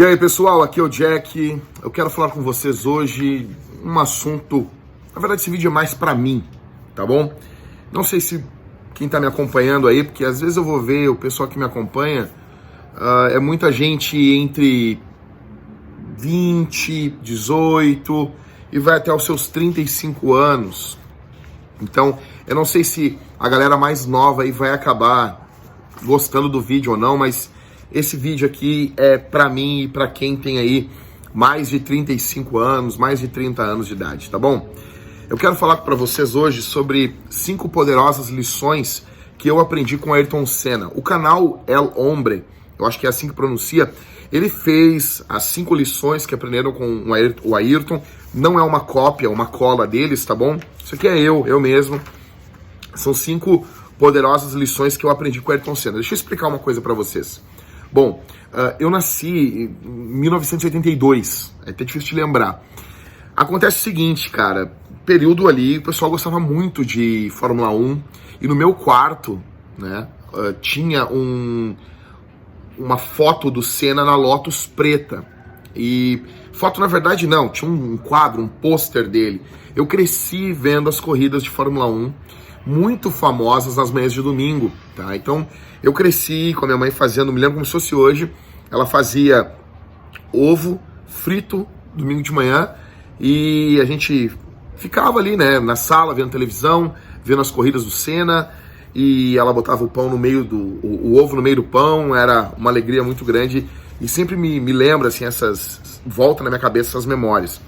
E aí pessoal, aqui é o Jack. Eu quero falar com vocês hoje um assunto, na verdade esse vídeo é mais pra mim, tá bom? Não sei se quem tá me acompanhando aí, porque às vezes eu vou ver o pessoal que me acompanha, é muita gente entre 20, 18 e vai até os seus 35 anos. Então, eu não sei se a galera mais nova aí vai acabar gostando do vídeo ou não, mas esse vídeo aqui é pra mim e pra quem tem aí mais de 35 anos, mais de 30 anos de idade, tá bom? Eu quero falar pra vocês hoje sobre 5 poderosas lições que eu aprendi com Ayrton Senna. O canal El Hombre, eu acho que é assim que pronuncia, ele fez as 5 lições que aprenderam com o Ayrton. Não é uma cópia, uma cola deles, tá bom? Isso aqui é eu mesmo. São 5 poderosas lições que eu aprendi com Ayrton Senna. Deixa eu explicar uma coisa pra vocês. Bom, eu nasci em 1982, é até difícil de lembrar. Acontece o seguinte, cara, período ali, o pessoal gostava muito de Fórmula 1, e no meu quarto, né, tinha uma foto do Senna na Lotus preta. E foto, na verdade, não, tinha um quadro, um pôster dele. Eu cresci vendo as corridas de Fórmula 1, muito famosas nas manhãs de domingo, tá? Então, eu cresci com a minha mãe fazendo, me lembro como se fosse hoje, ela fazia ovo frito domingo de manhã e a gente ficava ali, né, na sala vendo televisão, vendo as corridas do Senna, e ela botava o pão no meio o ovo no meio do pão, era uma alegria muito grande e sempre me lembra, assim, volta na minha cabeça essas memórias.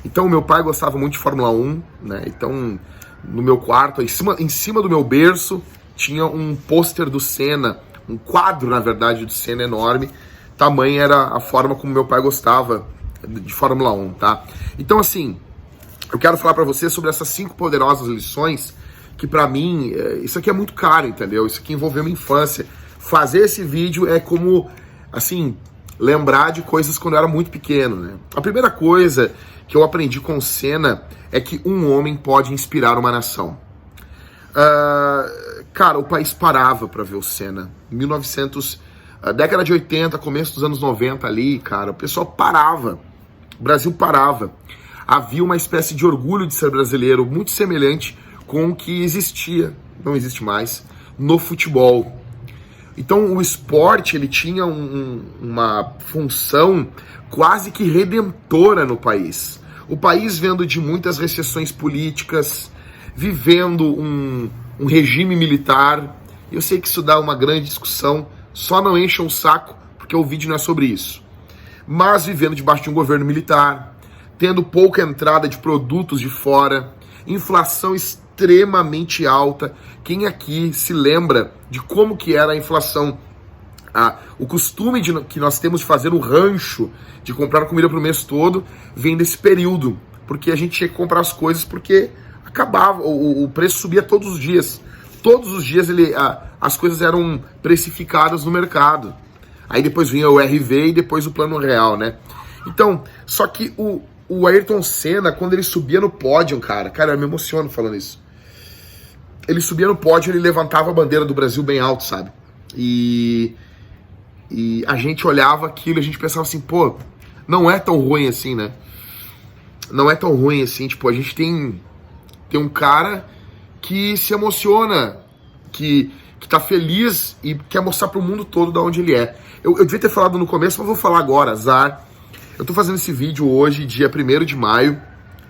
Então, o meu pai gostava muito de Fórmula 1, né, então no meu quarto, em cima do meu berço, tinha um pôster do Senna, um quadro, na verdade, do Senna enorme. Tamanha era a forma como meu pai gostava de Fórmula 1, tá? Então, assim, eu quero falar pra você sobre essas 5 poderosas lições que pra mim, isso aqui é muito caro, entendeu? Isso aqui envolveu minha infância. Fazer esse vídeo é como, assim, lembrar de coisas quando eu era muito pequeno, né? A primeira coisa que eu aprendi com o Senna é que um homem pode inspirar uma nação. Cara, o país parava pra ver o Senna. 1900, década de 80, começo dos anos 90 ali, cara, o pessoal parava. O Brasil parava. Havia uma espécie de orgulho de ser brasileiro, muito semelhante com o que existia, não existe mais, no futebol. Então o esporte, ele tinha uma função quase que redentora no país. O país vendo de muitas recessões políticas, vivendo um regime militar. Eu sei que isso dá uma grande discussão, só não encham o saco, porque o vídeo não é sobre isso. Mas vivendo debaixo de um governo militar, tendo pouca entrada de produtos de fora, inflação extremamente alta. Quem aqui se lembra de como que era a inflação? O costume que nós temos de fazer o rancho, de comprar comida para o mês todo, vem desse período, porque a gente tinha que comprar as coisas porque acabava, o preço subia todos os dias. Todos os dias as coisas eram precificadas no mercado. Aí depois vinha o RV e depois o plano real, né? Então, só que o Ayrton Senna, quando ele subia no pódio, cara, eu me emociono falando isso. Ele subia no pódio, ele levantava a bandeira do Brasil bem alto, sabe? E a gente olhava aquilo e a gente pensava assim, pô, não é tão ruim assim, né? Não é tão ruim assim, tipo, a gente tem um cara que se emociona, que tá feliz e quer mostrar pro mundo todo de onde ele é. Eu devia ter falado no começo, mas vou falar agora, azar. Eu tô fazendo esse vídeo hoje, dia 1º de maio,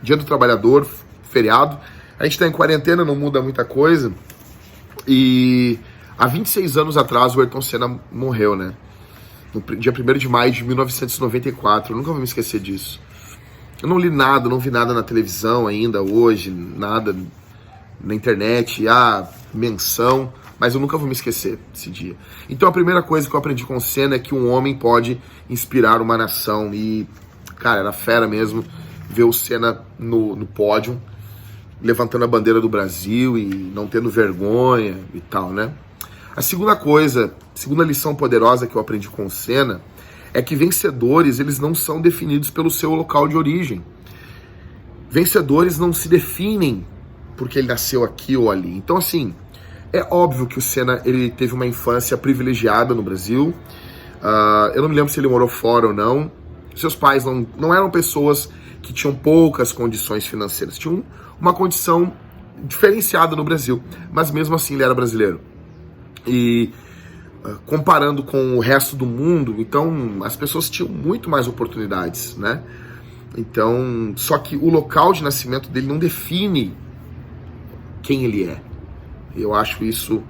dia do trabalhador, feriado. A gente tá em quarentena, não muda muita coisa. E há 26 anos atrás o Ayrton Senna morreu, né? No dia 1º de maio de 1994, eu nunca vou me esquecer disso. Eu não li nada, não vi nada na televisão ainda hoje, nada na internet, menção, mas eu nunca vou me esquecer desse dia. Então a primeira coisa que eu aprendi com o Senna é que um homem pode inspirar uma nação. E, cara, era fera mesmo ver o Senna no pódio, levantando a bandeira do Brasil e não tendo vergonha e tal, né? A segunda lição poderosa que eu aprendi com o Senna é que vencedores, eles não são definidos pelo seu local de origem. Vencedores não se definem porque ele nasceu aqui ou ali. Então, assim, é óbvio que o Senna, ele teve uma infância privilegiada no Brasil. Eu não me lembro se ele morou fora ou não. Seus pais não eram pessoas que tinham poucas condições financeiras. Tinham uma condição diferenciada no Brasil, mas mesmo assim ele era brasileiro. E comparando com o resto do mundo, então as pessoas tinham muito mais oportunidades, né? Então, só que o local de nascimento dele não define quem ele é. Eu acho isso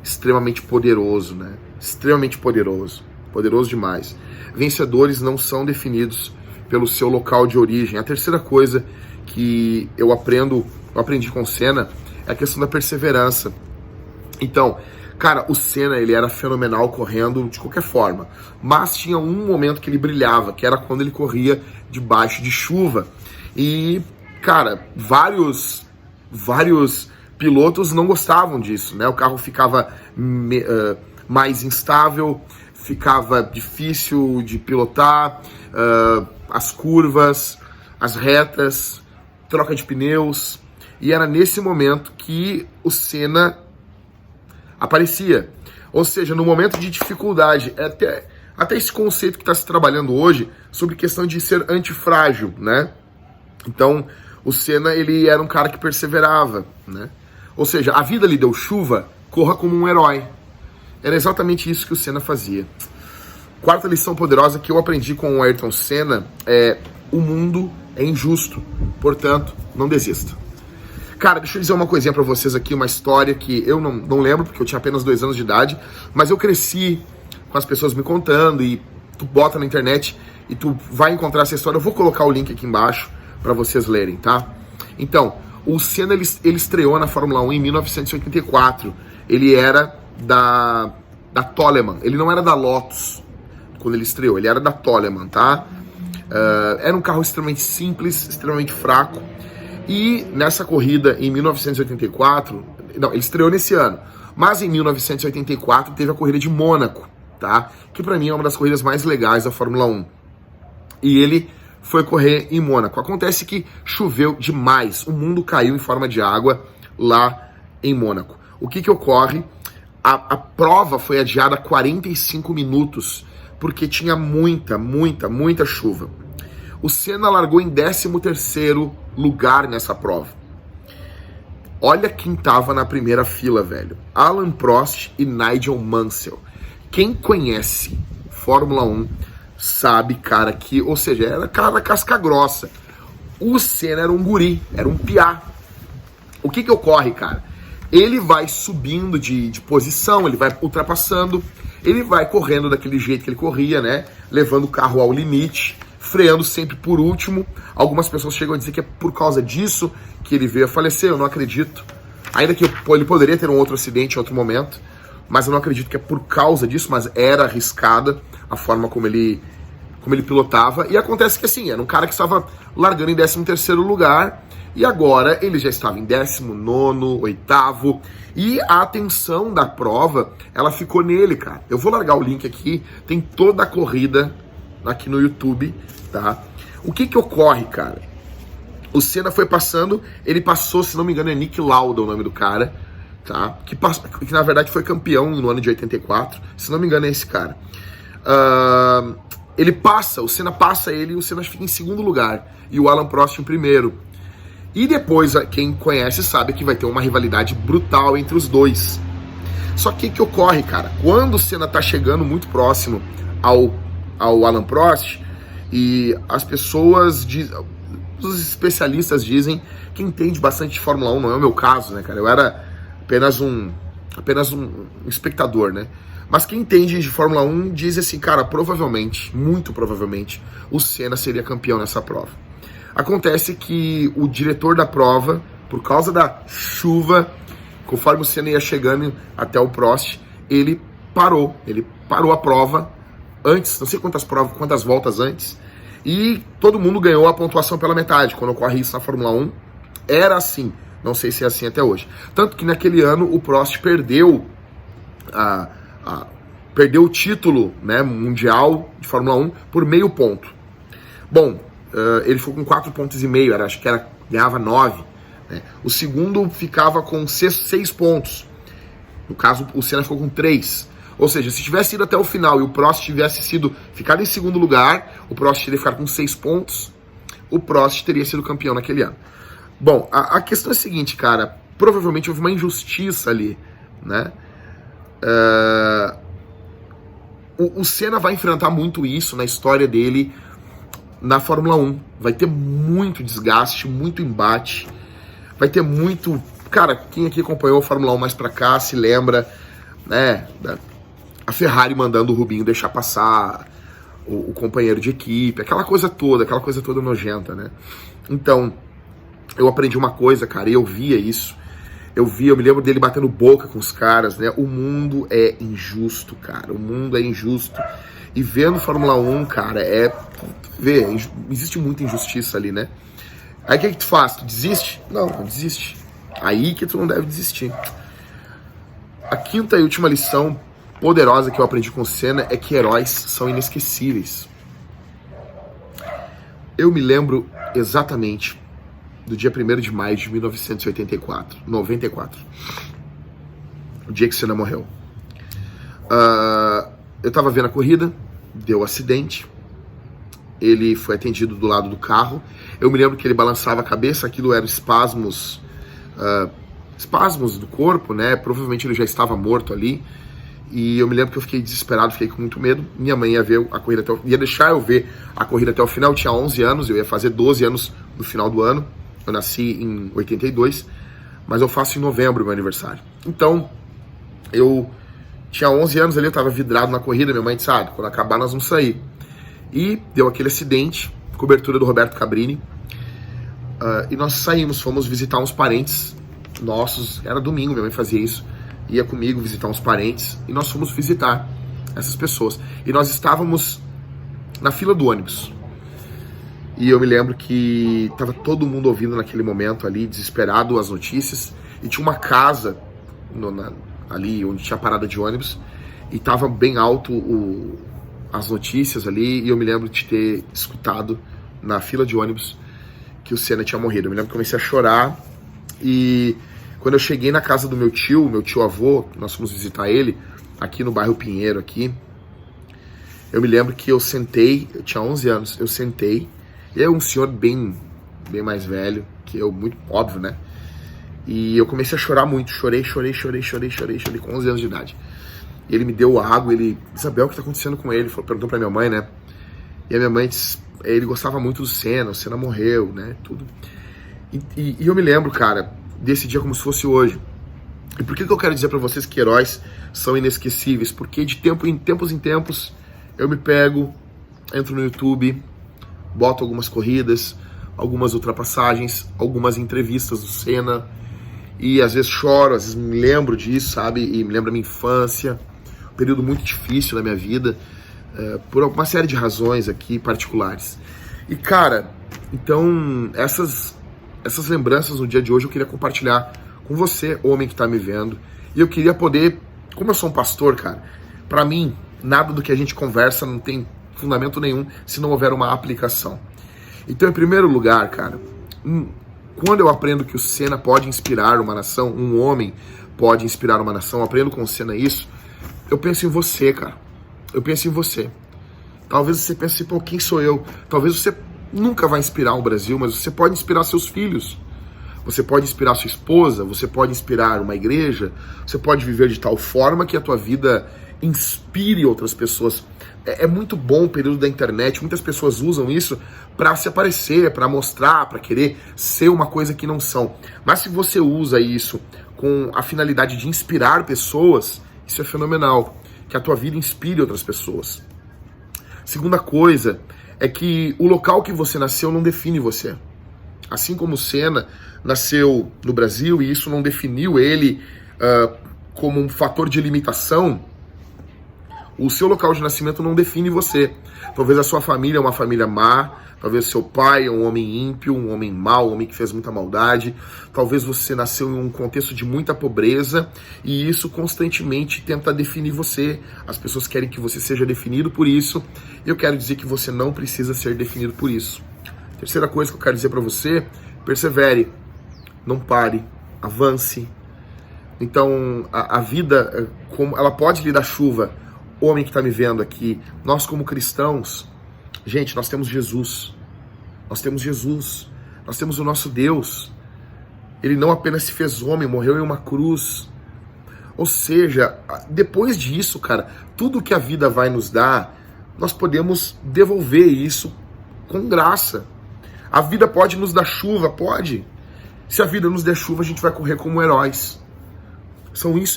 extremamente poderoso, né? Extremamente poderoso. Poderoso demais. Vencedores não são definidos pelo seu local de origem. A terceira coisa que eu aprendi com o Senna é a questão da perseverança. Então, cara, o Senna, ele era fenomenal correndo de qualquer forma, mas tinha um momento que ele brilhava, que era quando ele corria debaixo de chuva. E, cara, vários pilotos não gostavam disso, né? O carro ficava mais instável, ficava difícil de pilotar, as curvas, as retas, troca de pneus. E era nesse momento que o Senna aparecia. Ou seja, no momento de dificuldade, até esse conceito que está se trabalhando hoje sobre questão de ser antifrágil, né? Então, o Senna, ele era um cara que perseverava, né? Ou seja, a vida lhe deu chuva, corra como um herói. Era exatamente isso que o Senna fazia. Quarta lição poderosa que eu aprendi com o Ayrton Senna é: o mundo é injusto, portanto, não desista. Cara, deixa eu dizer uma coisinha pra vocês aqui, uma história que eu não lembro, porque eu tinha apenas 2 anos de idade, mas eu cresci com as pessoas me contando, e tu bota na internet e tu vai encontrar essa história. Eu vou colocar o link aqui embaixo pra vocês lerem, tá? Então, o Senna, ele estreou na Fórmula 1 em 1984. Ele era da Toleman, ele não era da Lotus quando ele estreou, ele era da Toleman, tá? Era um carro extremamente simples, extremamente fraco. E nessa corrida, em 1984, não, ele estreou nesse ano, mas em 1984 teve a corrida de Mônaco, tá? Que pra mim é uma das corridas mais legais da Fórmula 1. E ele foi correr em Mônaco. Acontece que choveu demais, o mundo caiu em forma de água lá em Mônaco. O que ocorre? A prova foi adiada 45 minutos, porque tinha muita chuva. O Senna largou em 13º lugar nessa prova. Olha quem tava na primeira fila, velho. Alain Prost e Nigel Mansell. Quem conhece Fórmula 1 sabe, cara, que... Ou seja, era cara da casca grossa. O Senna era um guri, era um piá. O que ocorre, cara? Ele vai subindo de posição, ele vai ultrapassando, ele vai correndo daquele jeito que ele corria, né? Levando o carro ao limite, freando sempre por último. Algumas pessoas chegam a dizer que é por causa disso que ele veio a falecer. Eu não acredito. Ainda que ele poderia ter um outro acidente em outro momento, mas eu não acredito que é por causa disso, mas era arriscada a forma como ele pilotava. E acontece que assim, era um cara que estava largando em 13º lugar, e agora ele já estava em 19º, 8º, e a atenção da prova, ela ficou nele, cara. Eu vou largar o link aqui, tem toda a corrida aqui no YouTube, tá? O que ocorre, cara? O Senna foi passando, ele passou, se não me engano é Nick Lauda o nome do cara, tá? Que na verdade foi campeão no ano de 84, se não me engano é esse cara. O Senna passa ele, e o Senna fica em 2º lugar, e o Alain Prost em 1º. E depois, quem conhece sabe que vai ter uma rivalidade brutal entre os dois. Só que o que ocorre, cara? Quando o Senna tá chegando muito próximo ao Alain Prost, e as pessoas os especialistas dizem, que entende bastante de Fórmula 1, não é o meu caso, né, cara? Eu era apenas um espectador, né? Mas quem entende de Fórmula 1 diz assim, cara, provavelmente, muito provavelmente, o Senna seria campeão nessa prova. Acontece que o diretor da prova, por causa da chuva, conforme o Senna ia chegando até o Prost, ele parou a prova antes, não sei quantas voltas antes, e todo mundo ganhou a pontuação pela metade. Quando ocorre isso na Fórmula 1, era assim, não sei se é assim até hoje. Tanto que naquele ano o Prost perdeu o título, né, mundial de Fórmula 1 por meio ponto. Bom, ele ficou com 4,5 pontos, acho que ganhava 9. Né? O segundo ficava com 6 pontos. No caso, o Senna ficou com 3. Ou seja, se tivesse ido até o final e o Prost tivesse ficado em segundo lugar, o Prost teria ficado com 6 pontos, o Prost teria sido campeão naquele ano. Bom, a questão é a seguinte, cara, provavelmente houve uma injustiça ali, né? O Senna vai enfrentar muito isso na história dele na Fórmula 1. Vai ter muito desgaste, muito embate, vai ter muito... Cara, quem aqui acompanhou a Fórmula 1 mais pra cá se lembra, né, a Ferrari mandando o Rubinho deixar passar o companheiro de equipe, aquela coisa toda nojenta, né? Então, eu aprendi uma coisa, cara, e eu via isso. Eu me lembro dele batendo boca com os caras, né? O mundo é injusto, cara. O mundo é injusto. E vendo Fórmula 1, cara, existe muita injustiça ali, né? Aí o que tu faz? Tu desiste? Não desiste. Aí que tu não deve desistir. A quinta e última lição poderosa que eu aprendi com o Senna é que heróis são inesquecíveis. Eu me lembro exatamente do dia 1º de maio de 94, o dia que Senna morreu. Eu tava vendo a corrida, deu acidente, ele foi atendido do lado do carro. Eu me lembro que ele balançava a cabeça, aquilo eram espasmos do corpo, né? Provavelmente ele já estava morto ali. E eu me lembro que eu fiquei desesperado, fiquei com muito medo. Minha mãe ia ver a corrida ia deixar eu ver a corrida até o final. Eu tinha 11 anos, eu ia fazer 12 anos no final do ano. Eu nasci em 82, mas eu faço em novembro meu aniversário. Então, eu tinha 11 anos ali, eu tava vidrado na corrida. Minha mãe disse, quando acabar nós vamos sair. E deu aquele acidente, cobertura do Roberto Cabrini. E nós saímos, fomos visitar uns parentes nossos. Era domingo, minha mãe fazia isso. Ia comigo visitar uns parentes. E nós fomos visitar essas pessoas. E nós estávamos na fila do ônibus. E eu me lembro que tava todo mundo ouvindo naquele momento ali, desesperado, as notícias. E tinha uma casa ali onde tinha a parada de ônibus. E tava bem alto as notícias ali. E eu me lembro de ter escutado na fila de ônibus que o Senna tinha morrido. Eu me lembro que comecei a chorar. E quando eu cheguei na casa do meu tio avô, nós fomos visitar ele, aqui no bairro Pinheiro, aqui. Eu me lembro que eu sentei, eu tinha 11 anos, eu sentei. E é um senhor bem mais velho que eu, muito óbvio, né? E eu comecei a chorar muito, chorei com 11 anos de idade. E ele me deu água, Isabel, o que tá acontecendo com ele? Perguntou pra minha mãe, né? E a minha mãe disse, ele gostava muito do Senna, o Senna morreu, né? Tudo. E eu me lembro, cara, desse dia como se fosse hoje. E por que eu quero dizer pra vocês que heróis são inesquecíveis? Porque de tempos em tempos eu me pego, entro no YouTube, boto algumas corridas, algumas ultrapassagens, algumas entrevistas do Senna, e às vezes choro, às vezes me lembro disso, sabe? E me lembro da minha infância, um período muito difícil na minha vida, por uma série de razões aqui particulares. E cara, então essas lembranças no dia de hoje eu queria compartilhar com você, homem que tá me vendo, e eu queria poder, como eu sou um pastor, cara, pra mim, nada do que a gente conversa não tem fundamento nenhum se não houver uma aplicação. Então, em primeiro lugar, cara, quando eu aprendo que o Senna pode inspirar uma nação, um homem pode inspirar uma nação, eu aprendo com o Senna isso, eu penso em você, cara. Eu penso em você. Talvez você pense, pô, quem sou eu? Talvez você nunca vai inspirar o Brasil, mas você pode inspirar seus filhos. Você pode inspirar sua esposa, você pode inspirar uma igreja, você pode viver de tal forma que a tua vida inspire outras pessoas. É muito bom o período da internet, muitas pessoas usam isso para se aparecer, para mostrar, para querer ser uma coisa que não são. Mas se você usa isso com a finalidade de inspirar pessoas, isso é fenomenal, que a tua vida inspire outras pessoas. Segunda coisa é que o local que você nasceu não define você. Assim como o Senna nasceu no Brasil e isso não definiu ele como um fator de limitação, o seu local de nascimento não define você. Talvez a sua família é uma família má, talvez seu pai é um homem ímpio, um homem mau, um homem que fez muita maldade. Talvez você nasceu em um contexto de muita pobreza e isso constantemente tenta definir você. As pessoas querem que você seja definido por isso. E eu quero dizer que você não precisa ser definido por isso. Terceira coisa que eu quero dizer para você, persevere, não pare, avance. Então, a vida, como ela pode lhe dar chuva. Homem que está me vendo aqui, nós como cristãos, gente, nós temos Jesus. Nós temos Jesus. Nós temos o nosso Deus. Ele não apenas se fez homem, morreu em uma cruz. Ou seja, depois disso, cara, tudo que a vida vai nos dar, nós podemos devolver isso com graça. A vida pode nos dar chuva, pode. Se a vida nos der chuva, a gente vai correr como heróis.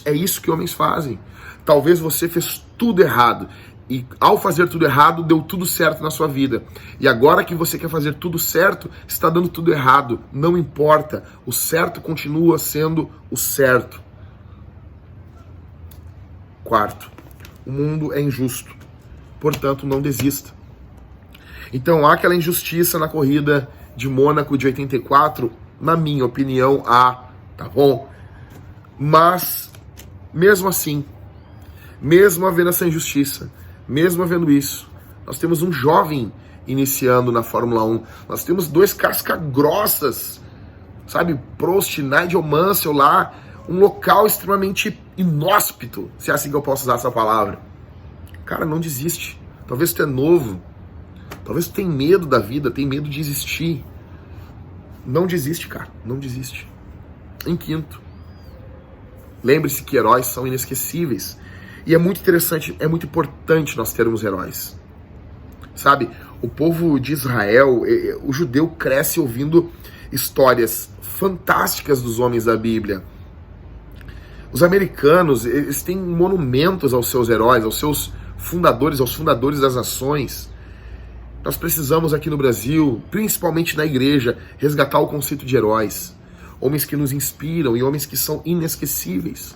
É isso que homens fazem. Talvez você fez tudo errado. E ao fazer tudo errado, deu tudo certo na sua vida. E agora que você quer fazer tudo certo, está dando tudo errado. Não importa. O certo continua sendo o certo. Quarto, o mundo é injusto. Portanto, não desista. Então, há aquela injustiça na corrida de Mônaco de 84, na minha opinião, tá bom? Mas, mesmo assim, mesmo havendo essa injustiça, mesmo havendo isso, nós temos um jovem iniciando na Fórmula 1. Nós temos 2 casca-grossas, sabe? Prost, Nigel Mansell lá, um local extremamente inóspito, se é assim que eu posso usar essa palavra. Cara, não desiste. Talvez tu é novo, talvez tu tenha medo da vida, tem medo de existir. Não desiste, cara, não desiste. Em quinto, lembre-se que heróis são inesquecíveis. E é muito interessante, é muito importante nós termos heróis. Sabe, o povo de Israel, o judeu cresce ouvindo histórias fantásticas dos homens da Bíblia. Os americanos, eles têm monumentos aos seus heróis, aos seus fundadores, aos fundadores das nações. Nós precisamos aqui no Brasil, principalmente na igreja, resgatar o conceito de heróis. Homens que nos inspiram e homens que são inesquecíveis.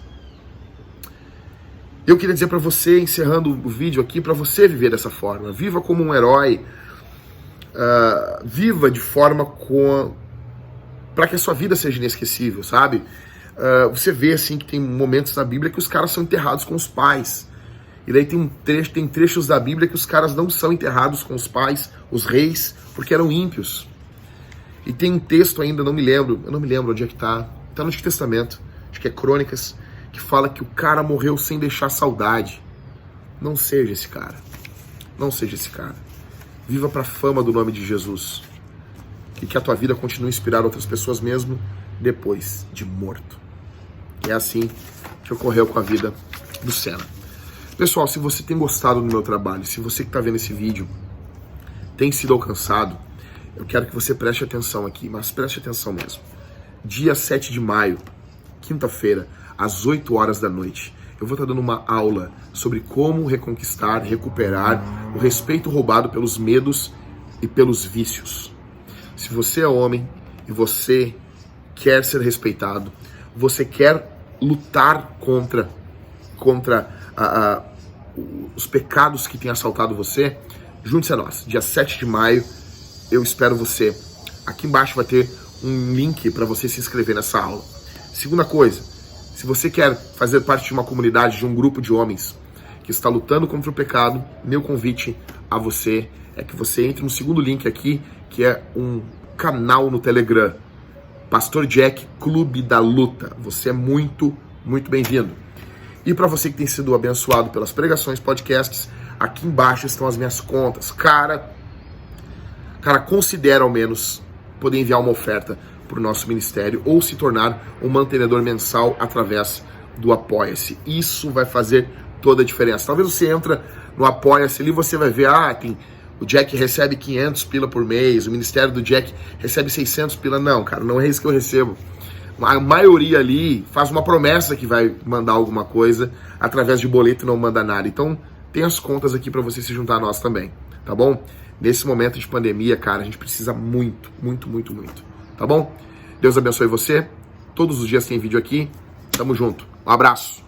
Eu queria dizer para você, encerrando o vídeo aqui, para você viver dessa forma. Viva como um herói. Viva de forma para que a sua vida seja inesquecível, sabe? Você vê assim que tem momentos na Bíblia que os caras são enterrados com os pais. E daí tem trechos da Bíblia que os caras não são enterrados com os pais, os reis, porque eram ímpios. E tem um texto ainda, eu não me lembro onde é que tá no Antigo Testamento, acho que é Crônicas, que fala que o cara morreu sem deixar saudade. Não seja esse cara. Não seja esse cara. Viva para a fama do nome de Jesus. E que a tua vida continue a inspirar outras pessoas mesmo depois de morto. E é assim que ocorreu com a vida do Senna. Pessoal, se você tem gostado do meu trabalho, se você que está vendo esse vídeo tem sido alcançado, eu quero que você preste atenção aqui, mas preste atenção mesmo. Dia 7 de maio, quinta-feira, às 8 horas da noite, eu vou estar dando uma aula sobre como reconquistar, recuperar o respeito roubado pelos medos e pelos vícios. Se você é homem e você quer ser respeitado, você quer lutar contra os pecados que têm assaltado você, junte-se a nós. Dia 7 de maio, eu espero você. Aqui embaixo vai ter um link para você se inscrever nessa aula. Segunda coisa, se você quer fazer parte de uma comunidade, de um grupo de homens que está lutando contra o pecado, meu convite a você é que você entre no segundo link aqui, que é um canal no Telegram, Pastor Jack Clube da Luta. Você é muito, muito bem-vindo. E para você que tem sido abençoado pelas pregações, podcasts, aqui embaixo estão as minhas contas. Cara, considera ao menos poder enviar uma oferta para o nosso ministério ou se tornar um mantenedor mensal através do Apoia-se. Isso vai fazer toda a diferença. Talvez você entra no Apoia-se ali e você vai ver, o Jack recebe 500 pila por mês, o ministério do Jack recebe 600 pila. Não, cara, não é isso que eu recebo. A maioria ali faz uma promessa que vai mandar alguma coisa através de boleto e não manda nada. Então, tem as contas aqui para você se juntar a nós também, tá bom? Nesse momento de pandemia, cara, a gente precisa muito, muito, muito, muito, tá bom? Deus abençoe você. Todos os dias tem vídeo aqui. Tamo junto. Um abraço.